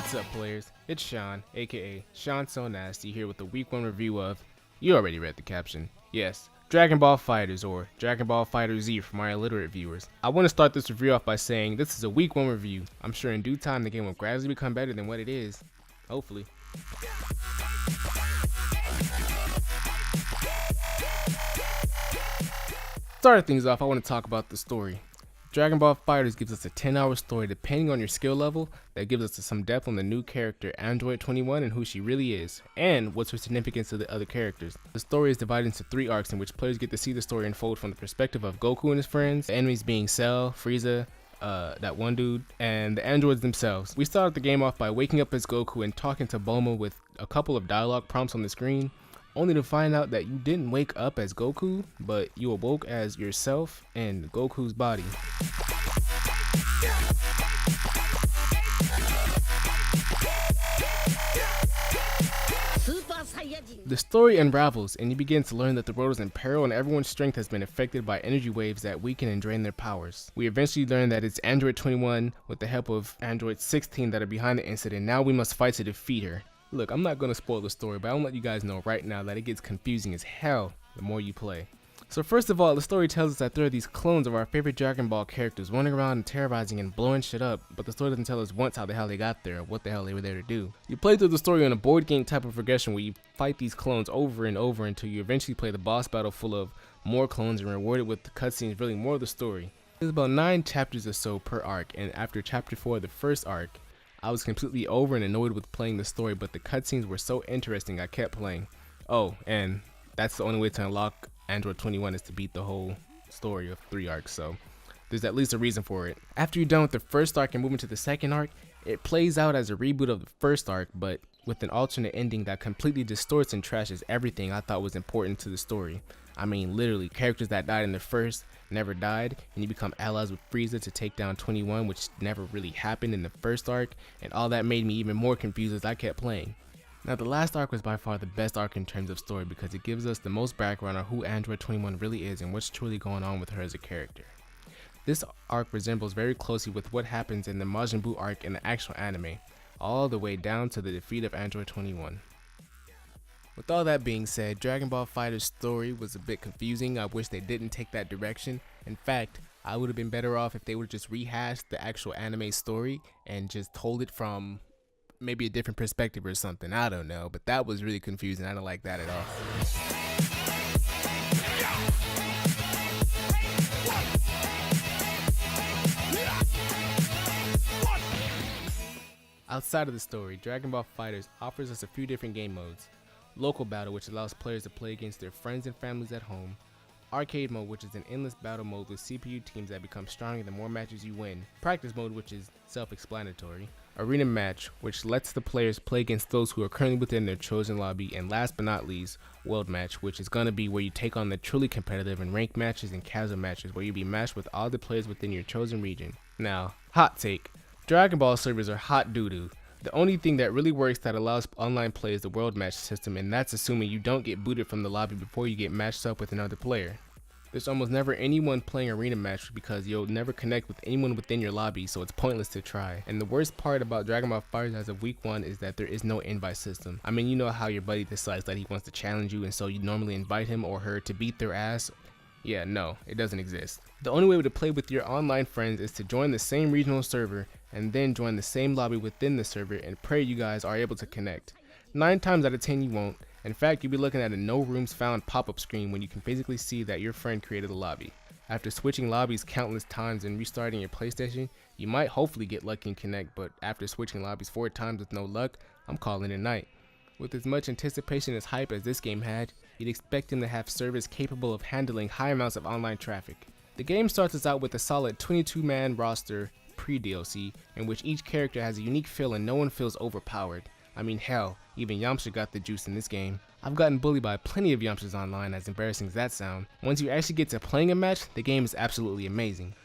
What's up, players? It's Sean, aka Sean So Nasty, here with the Week 1 review of, you already read the caption, yes, Dragon Ball Fighterz, or Dragon Ball FighterZ for my illiterate viewers. I want to start this review off by saying this is a Week 1 review. I'm sure in due time the game will gradually become better than what it is. Hopefully. Starting things off, I want to talk about the story. Dragon Ball Fighterz gives us a 10-hour story depending on your skill level that gives us some depth on the new character Android 21 and who she really is, and what's her significance to the other characters. The story is divided into 3 arcs in which players get to see the story unfold from the perspective of Goku and his friends, the enemies being Cell, Frieza, that one dude, and the androids themselves. We started the game off by waking up as Goku and talking to Bulma with a couple of dialogue prompts on the screen, only to find out that you didn't wake up as Goku, but you awoke as yourself in Goku's body. The story unravels, and you begin to learn that the world is in peril and everyone's strength has been affected by energy waves that weaken and drain their powers. We eventually learn that it's Android 21 with the help of Android 16 that are behind the incident. Now we must fight to defeat her. Look, I'm not going to spoil the story, but I'll let you guys know right now that it gets confusing as hell the more you play. So first of all, the story tells us that there are these clones of our favorite Dragon Ball characters running around and terrorizing and blowing shit up, but the story doesn't tell us once how the hell they got there or what the hell they were there to do. You play through the story on a board game type of progression where you fight these clones over and over until you eventually play the boss battle full of more clones and rewarded with the cutscenes revealing more of the story. There's about 9 chapters or so per arc, and after chapter 4 of the first arc, I was completely over and annoyed with playing the story, but the cutscenes were so interesting I kept playing. Oh, and that's the only way to unlock Android 21 is to beat the whole story of 3 arcs, so there's at least a reason for it. After you're done with the first arc and move into the second arc, it plays out as a reboot of the first arc, but with an alternate ending that completely distorts and trashes everything I thought was important to the story. I mean, literally, characters that died in the first never died, and you become allies with Frieza to take down 21, which never really happened in the first arc, and all that made me even more confused as I kept playing. Now, the last arc was by far the best arc in terms of story because it gives us the most background on who Android 21 really is and what's truly going on with her as a character. This arc resembles very closely with what happens in the Majin Buu arc in the actual anime, all the way down to the defeat of Android 21. With all that being said, Dragon Ball FighterZ story was a bit confusing. I wish they didn't take that direction. In fact, I would have been better off if they would have just rehashed the actual anime story and just told it from maybe a different perspective or something. I don't know, but that was really confusing. I don't like that at all. Outside of the story, Dragon Ball FighterZ offers us a few different game modes. Local battle, which allows players to play against their friends and families at home. Arcade mode, which is an endless battle mode with CPU teams that become stronger the more matches you win. Practice mode, which is self-explanatory. Arena match, which lets the players play against those who are currently within their chosen lobby. And last but not least, world match, which is going to be where you take on the truly competitive and ranked matches and casual matches where you'll be matched with all the players within your chosen region. Now, hot take. Dragon Ball servers are hot doo-doo. The only thing that really works that allows online play is the world match system, and that's assuming you don't get booted from the lobby before you get matched up with another player. There's almost never anyone playing arena match because you'll never connect with anyone within your lobby, so it's pointless to try. And the worst part about Dragon Ball FighterZ as of week 1 is that there is no invite system. I mean, you know how your buddy decides that he wants to challenge you, and so you normally invite him or her to beat their ass. Yeah, no, it doesn't exist. The only way to play with your online friends is to join the same regional server and then join the same lobby within the server and pray you guys are able to connect. 9 times out of 10 you won't. In fact, you'll be looking at a no rooms found pop-up screen when you can physically see that your friend created a lobby. After switching lobbies countless times and restarting your PlayStation, you might hopefully get lucky and connect, but after switching lobbies 4 times with no luck, I'm calling it a night. With as much anticipation as hype as this game had, you'd expect them to have servers capable of handling high amounts of online traffic. The game starts us out with a solid 22-man roster pre-DLC, in which each character has a unique feel and no one feels overpowered. I mean, hell, even Yamcha got the juice in this game. I've gotten bullied by plenty of Yamchas online, as embarrassing as that sound. Once you actually get to playing a match, the game is absolutely amazing.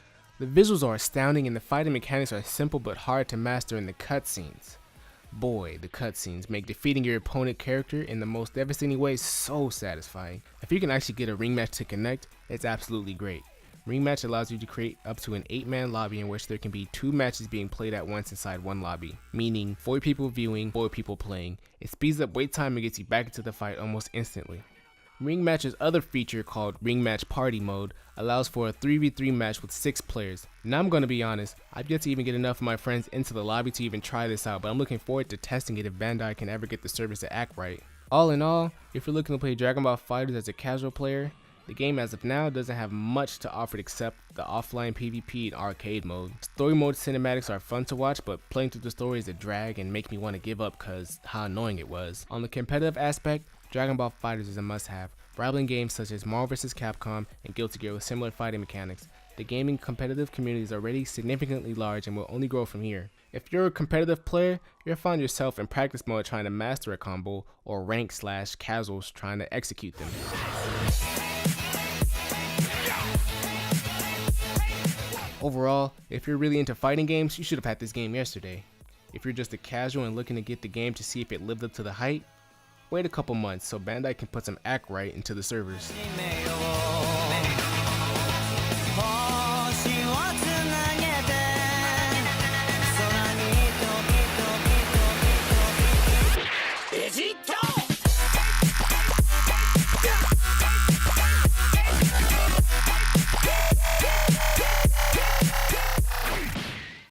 The visuals are astounding and the fighting mechanics are simple but hard to master in the cutscenes. Boy, the cutscenes make defeating your opponent character in the most devastating way so satisfying. If you can actually get a ring match to connect, it's absolutely great. Ring Match allows you to create up to an 8-man lobby in which there can be 2 matches being played at once inside one lobby, meaning 4 people viewing, 4 people playing. It speeds up wait time and gets you back into the fight almost instantly. Ring Match's other feature, called Ring Match Party Mode, allows for a 3v3 match with 6 players. Now I'm gonna be honest, I've yet to even get enough of my friends into the lobby to even try this out, but I'm looking forward to testing it if Bandai can ever get the service to act right. All in all, if you're looking to play Dragon Ball FighterZ as a casual player, the game as of now doesn't have much to offer except the offline PvP and arcade mode. Story mode cinematics are fun to watch, but playing through the story is a drag and make me want to give up cause how annoying it was. On the competitive aspect, Dragon Ball FighterZ is a must-have, rivaling games such as Marvel vs. Capcom and Guilty Gear with similar fighting mechanics. The gaming competitive community is already significantly large and will only grow from here. If you're a competitive player, you'll find yourself in practice mode trying to master a combo, or rank/casuals trying to execute them. Overall, if you're really into fighting games, you should have had this game yesterday. If you're just a casual and looking to get the game to see if it lived up to the hype, wait a couple months so Bandai can put some act right into the servers.